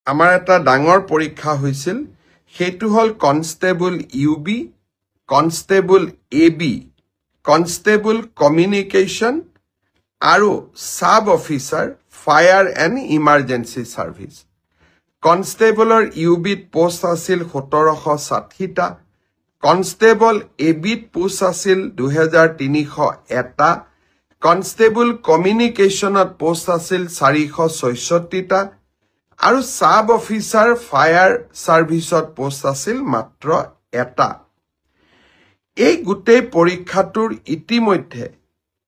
আমাৰ এটা ডাঙৰ পৰীক্ষা হৈছিল সেইটো হল constable UB constable AB constable communication আৰু sub officer fire and emergency service কনষ্টেবলৰ ইউবিত পোষ্ট আছিল 1760টা কনষ্টেবল এবিত পোষ্ট আছিল 2301টা কনষ্টেবল কমিউনিকেশ্যনত পোষ্ট আছিল 466টা আৰু সাব অফিচাৰ ফায়াৰ সাৰ্ভিসত পোষ্ট আছিল মাত্ৰ এটা এই গোটেই পৰীক্ষাটোৰ ইতিমধ্যে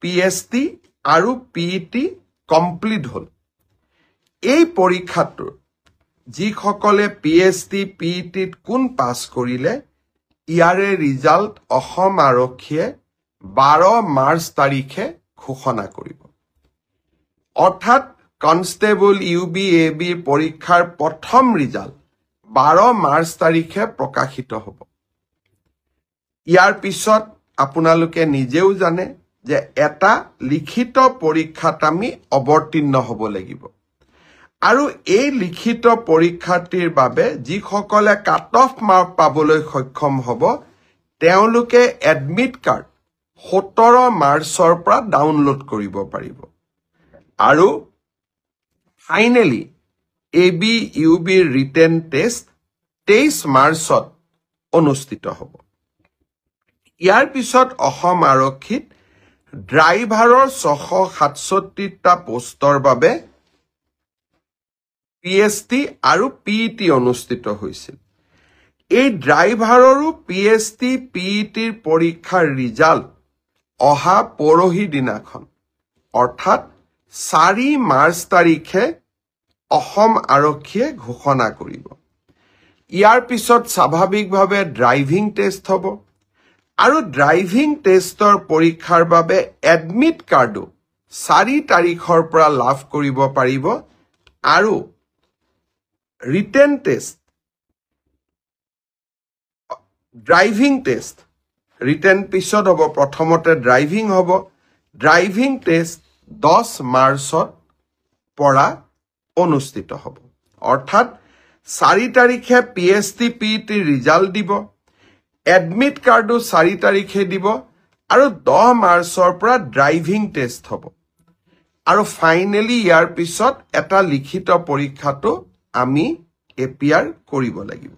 পিএছটি আৰু পিইটি কমপ্লিট হল এই পৰীক্ষাটোৰ যিসকলে পিএছটি পিইটিত কোন পাছ কৰিলে ইয়াৰে ৰিজাল্ট অসম আৰক্ষীয়ে 12 মাৰ্চ তাৰিখে ঘোষণা কৰিব অৰ্থাৎ কনষ্টেবল ইউবি এবি পৰীক্ষাৰ প্ৰথম ৰিজাল্ট 12 মাৰ্চ তাৰিখে প্ৰকাশিত হ'ব ইয়াৰ পিছত আপোনালোকে নিজেও জানে যে এটা লিখিত পৰীক্ষাত আমি অৱতীৰ্ণ হ'ব লাগিব আৰু এই লিখিত পৰীক্ষাটিৰ বাবে যিসকলে কাট অফ মাৰ্ক পাবলৈ সক্ষম হ'ব তেওঁলোকে এডমিট কাৰ্ড 17 মাৰ্চৰ পৰা ডাউনলোড কৰিব পাৰিব আৰু finally A B U B written test 23 মাৰ্চত অনুষ্ঠিত হ'ব ইয়াৰ পিছত অসম আৰক্ষীত ড্ৰাইভাৰৰ 667টা পোষ্টৰ বাবে পিএছটি আৰু পিইটি অনুষ্ঠিত হৈছিল এই ড্ৰাইভাৰৰো পিএছটি পিইটিৰ পৰীক্ষাৰ ৰিজাল্ট অহা পৰহি দিনাখন অৰ্থাৎ 4 মাৰ্চ তাৰিখে অসম আৰক্ষীয়ে ঘোষণা কৰিব ইয়াৰ পিছত স্বাভাৱিকভাৱে ড্ৰাইভিং টেষ্ট হ'ব আৰু ড্ৰাইভিং টেষ্টৰ পৰীক্ষাৰ বাবে এডমিট কাৰ্ডো 4 তাৰিখৰ পৰা লাভ কৰিব পাৰিব আৰু written test driving test written পিছত হ'ব প্ৰথমতে ড্ৰাইভিং হ'ব ড্ৰাইভিং টেষ্ট 10 মাৰ্চত পৰা অনুষ্ঠিত হ'ব অৰ্থাৎ 4 তাৰিখে পিএছটি পিইটি ৰিজাল্ট দিব এডমিট কাৰ্ডো 4 তাৰিখে দিব আৰু 10 মাৰ্চৰ পৰা ড্ৰাইভিং টেষ্ট হ'ব আৰু ফাইনেলি ইয়াৰ পিছত এটা লিখিত পৰীক্ষাটো আমি এপিয়াৰ কৰিব লাগিব